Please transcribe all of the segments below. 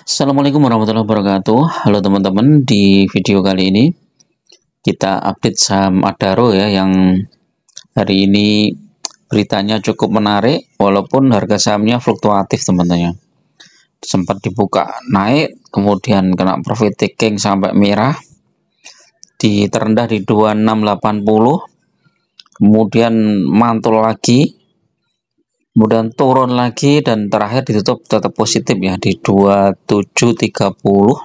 Assalamualaikum warahmatullahi wabarakatuh. Halo teman-teman, di video kali ini kita update saham Adaro ya, yang hari ini beritanya cukup menarik walaupun harga sahamnya fluktuatif teman-teman. Sempat dibuka naik, kemudian kena profit taking sampai merah, di terendah di 2680, kemudian mantul lagi, kemudian turun lagi, dan terakhir ditutup tetap positif ya di 2730.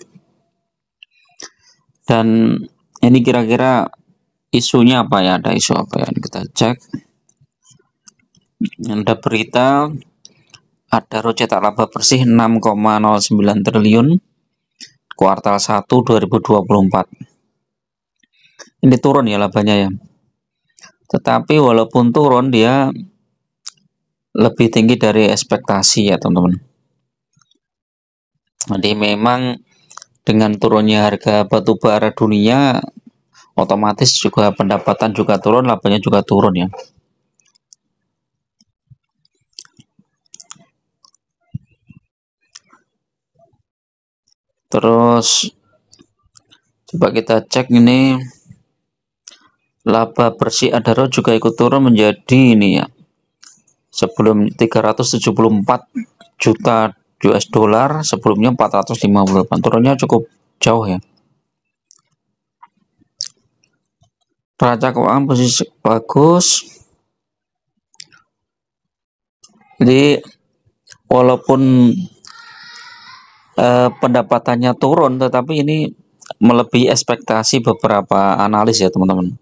Dan ini kira-kira isunya apa ya, ada isu apa ya, kita cek. Ada berita Adaro cetak laba bersih 6,09 triliun kuartal 1 2024. Ini turun ya labanya ya, tetapi walaupun turun dia lebih tinggi dari ekspektasi ya teman-teman. Jadi memang dengan turunnya harga batu bara dunia, otomatis juga pendapatan juga turun, labanya juga turun ya. Terus coba kita cek ini, laba bersih Adaro juga ikut turun menjadi ini ya, sebelum 374 juta US dollar, sebelumnya 458, turunnya cukup jauh ya. Neraca keuangan posisi bagus, jadi walaupun pendapatannya turun, tetapi ini melebihi ekspektasi beberapa analis ya teman-teman,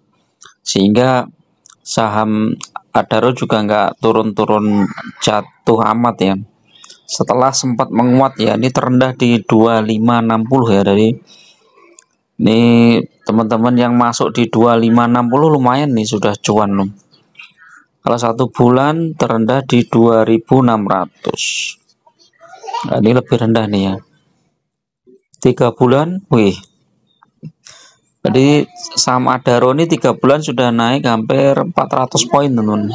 sehingga saham Adaro juga nggak turun-turun jatuh amat ya, setelah sempat menguat ya. Ini terendah di 2560 ya. Dari ini teman-teman yang masuk di 2560 lumayan nih, sudah cuan loh. Kalau 1 bulan terendah di 2600. Nah, ini lebih rendah nih ya. 3 bulan, wih. Jadi saham Adaro ini 3 bulan sudah naik hampir 400 poin teman-teman.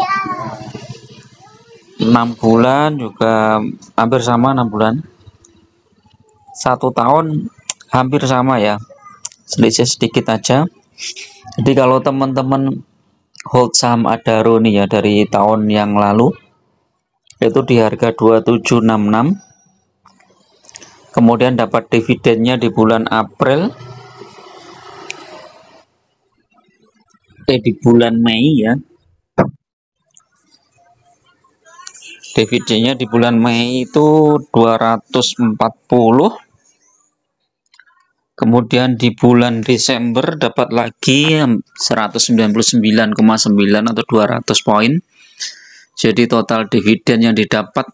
6 bulan juga hampir sama, 6 bulan. 1 tahun hampir sama ya, selisih sedikit aja. Jadi kalau teman-teman hold saham Adaro nih ya dari tahun yang lalu, itu di harga 2766, kemudian dapat dividennya di bulan April, di bulan Mei ya. Dividennya di bulan Mei itu 240. Kemudian di bulan Desember dapat lagi 199,9 atau 200 poin. Jadi total dividen yang didapat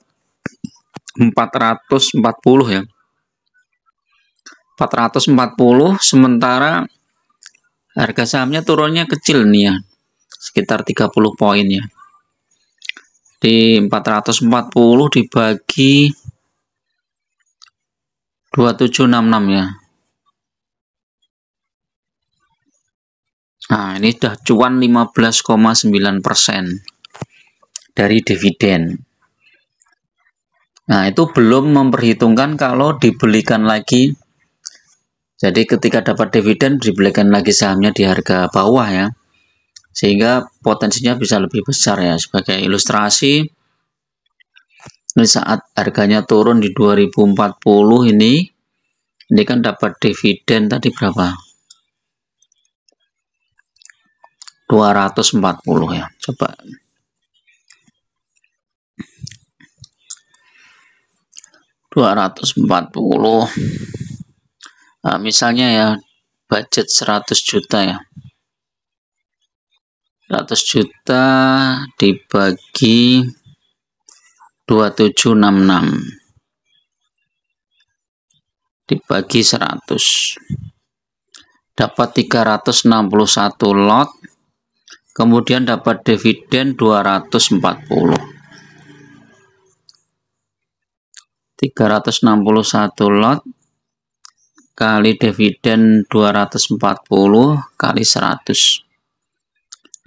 440 ya. 440, sementara harga sahamnya turunnya kecil nih ya, sekitar 30 poin ya. Di 440 dibagi 2766 ya. Nah, ini sudah cuan 15,9% dari dividen. Nah, itu belum memperhitungkan kalau dibelikan lagi. Jadi ketika dapat dividen dibelikan lagi sahamnya di harga bawah ya, sehingga potensinya bisa lebih besar ya. Sebagai ilustrasi, ini saat harganya turun di 2040 ini kan dapat dividen tadi berapa? 240 ya. Coba 240. Nah, misalnya ya, budget 100 juta ya. 100 juta dibagi 2766 dibagi 100, dapat 361 lot, kemudian dapat dividen 240. 361 lot kali dividen 240 kali 100,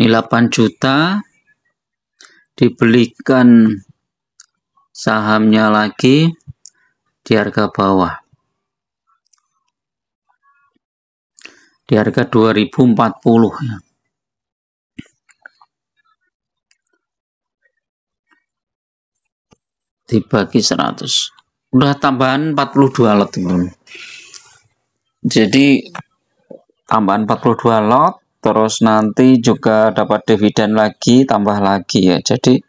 ini 8 juta. Dibelikan sahamnya lagi di harga bawah, di harga 2040 ya. Dibagi 100. Udah tambahan 42 lot, teman-teman. Jadi tambahan 42 lot, terus nanti juga dapat dividen lagi, tambah lagi ya. Jadi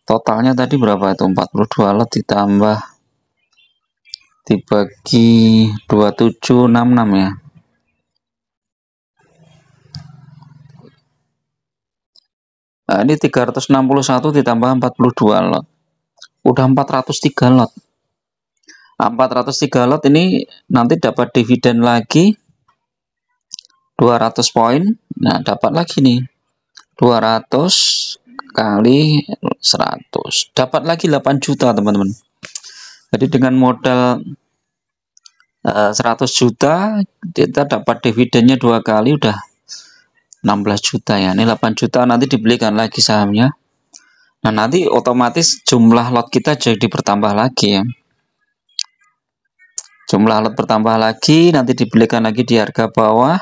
totalnya tadi berapa itu? 42 lot ditambah dibagi 2766 ya. Nah, ini 361 ditambah 42 lot. Udah 403 lot. 403 lot ini nanti dapat dividen lagi 200 poin. Nah, dapat lagi nih 200 kali 100. Dapat lagi 8 juta, teman-teman. Jadi dengan modal 100 juta kita dapat dividennya 2 kali, udah 16 juta ya. Ini 8 juta nanti dibelikan lagi sahamnya. Nah, nanti otomatis jumlah lot kita jadi bertambah lagi ya. Jumlah lot bertambah lagi, nanti dibelikan lagi di harga bawah.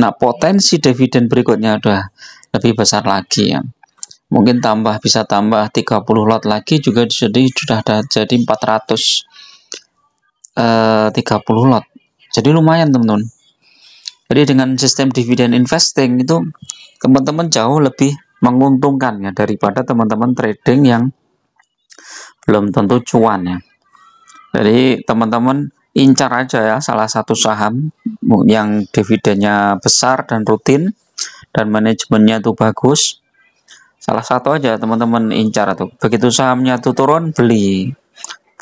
Nah, potensi dividen berikutnya udah lebih besar lagi ya. Mungkin bisa tambah 30 lot lagi juga, jadi sudah ada jadi 430 lot. Jadi lumayan, teman-teman. Jadi dengan sistem dividen investing itu teman-teman jauh lebih menguntungkan ya daripada teman-teman trading yang belum tentu cuan ya. Jadi teman-teman incar aja ya salah satu saham yang dividennya besar dan rutin dan manajemennya tuh bagus. Salah satu aja teman-teman incar tuh. Begitu sahamnya tuh turun, beli.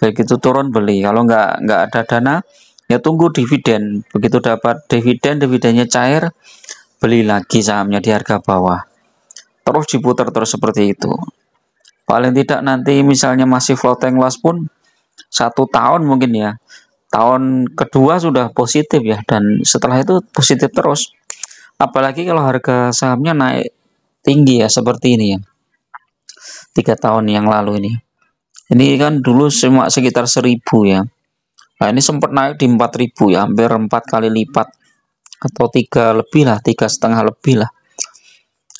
Begitu turun, beli. Kalau nggak ada dana, ya tunggu dividen. Begitu dapat dividennya cair, beli lagi sahamnya di harga bawah. Terus diputar terus seperti itu. Paling tidak nanti misalnya masih floating loss pun 1 tahun mungkin ya. Tahun kedua sudah positif ya, dan setelah itu positif terus. Apalagi kalau harga sahamnya naik tinggi ya seperti ini ya. 3 tahun yang lalu ini. Ini kan dulu cuma sekitar 1000 ya. Nah, ini sempat naik di 4000 ya, hampir 4 kali lipat atau 3 lebih lah, 3,5 lebih lah.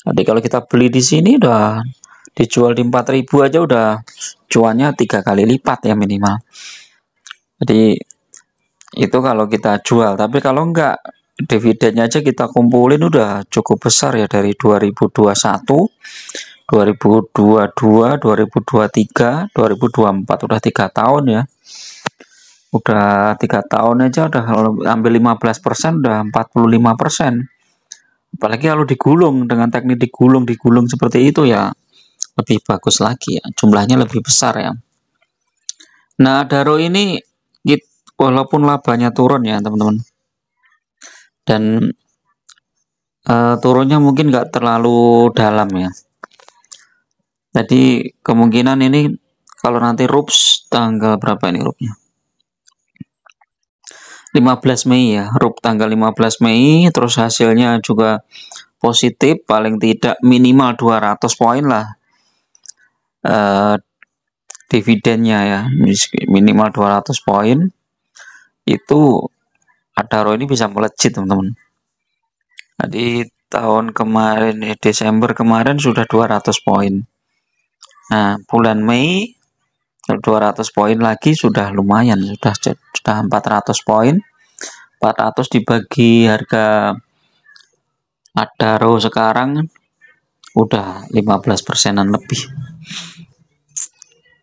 Jadi kalau kita beli di sini udah dijual di 4000 aja udah cuannya 3 kali lipat ya minimal. Jadi itu kalau kita jual, tapi kalau enggak dividennya aja kita kumpulin udah cukup besar ya, dari 2021, 2022, 2023, 2024, udah 3 tahun ya. Udah 3 tahun aja udah ambil 15%, udah 45%. Apalagi kalau digulung dengan teknik digulung seperti itu ya lebih bagus lagi ya, jumlahnya lebih besar ya. Nah, Daro ini walaupun labanya turun ya teman-teman, dan turunnya mungkin nggak terlalu dalam ya. Jadi kemungkinan ini kalau nanti RUPS tanggal berapa ini RUPS-nya? 15 Mei ya, RUP tanggal 15 Mei, terus hasilnya juga positif, paling tidak minimal 200 poin lah dividennya ya, minimal 200 poin, itu Adaro ini bisa melejit teman-teman. Jadi tahun kemarin Desember kemarin sudah 200 poin. Nah, bulan Mei 200 poin lagi sudah lumayan, sudah 400 poin. 400 dibagi harga Adaro sekarang udah 15%-an lebih.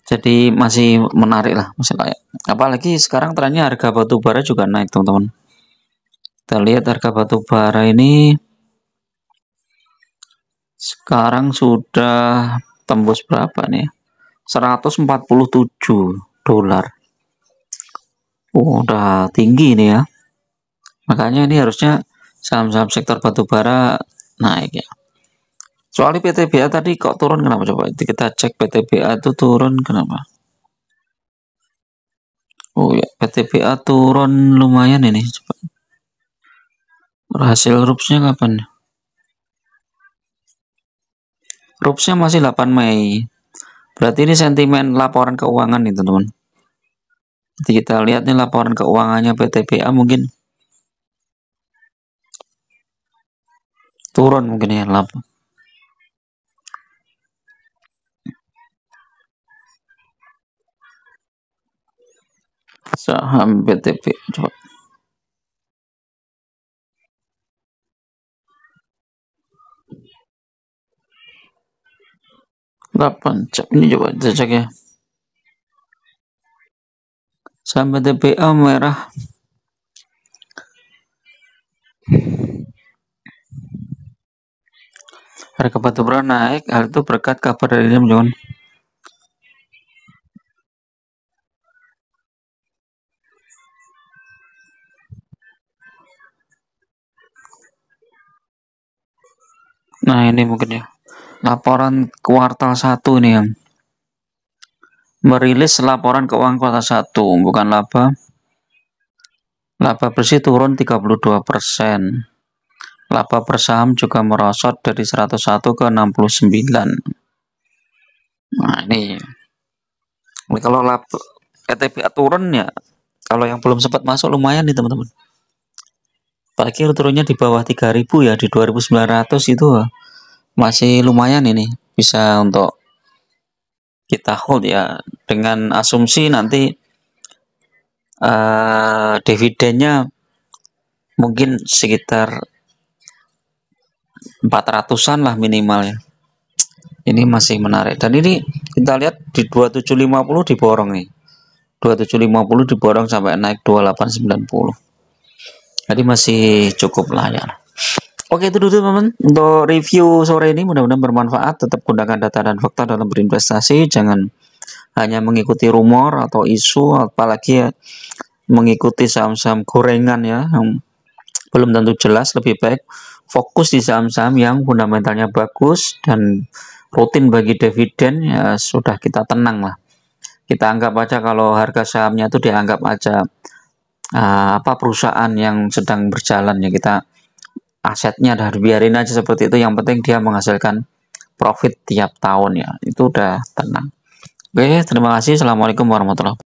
Jadi masih menarik lah, masih layak. Apalagi sekarang trennya harga batu bara juga naik teman-teman. Kita lihat harga batu bara ini sekarang sudah tembus berapa nih? 147 dolar. Udah tinggi ini ya. Makanya ini harusnya saham-saham sektor batubara naik ya. Soalnya PTBA tadi kok turun, kenapa coba? Kita cek PTBA itu turun kenapa? Oh ya, PTBA turun lumayan ini. Coba. Hasil RUPS-nya kapan? RUPS-nya masih 8 Mei. Berarti ini sentimen laporan keuangan nih teman-teman. Jadi kita lihat nih laporan keuangannya PTBA mungkin turun mungkin ya laba. Saham BTP coba 8 jam ini coba kita cek ya. Saham BTPA merah. Harga batubara naik, hal itu berkat kabar dari Lim Jong. Nah ini mungkin ya laporan kuartal 1 ini yang merilis laporan keuangan kuartal 1, bukan laba. Laba bersih turun 32%. Laba per saham juga merosot dari 101 ke 69. Nah ini kalau laba ETPA turun ya, kalau yang belum sempat masuk lumayan nih teman-teman. Apalagi turunnya di bawah 3000 ya, di 2900 itu masih lumayan ini, bisa untuk kita hold ya, dengan asumsi nanti dividennya mungkin sekitar 400-an lah minimal ya. Ini masih menarik, dan ini kita lihat di 2750 diborong nih, 2750 diborong sampai naik 2890, jadi masih cukup layak. Oke, itu dulu teman-teman untuk review sore ini, mudah-mudahan bermanfaat. Tetap gunakan data dan fakta dalam berinvestasi, jangan hanya mengikuti rumor atau isu, apalagi ya, mengikuti saham-saham gorengan ya yang belum tentu jelas. Lebih baik fokus di saham-saham yang fundamentalnya bagus dan rutin bagi dividen, ya sudah, kita tenang lah. Kita anggap aja kalau harga sahamnya itu dianggap aja perusahaan yang sedang berjalan ya, kita asetnya dah biarin aja seperti itu, yang penting dia menghasilkan profit tiap tahun ya, itu udah tenang. Oke, terima kasih. Assalamualaikum warahmatullahi wabarakatuh.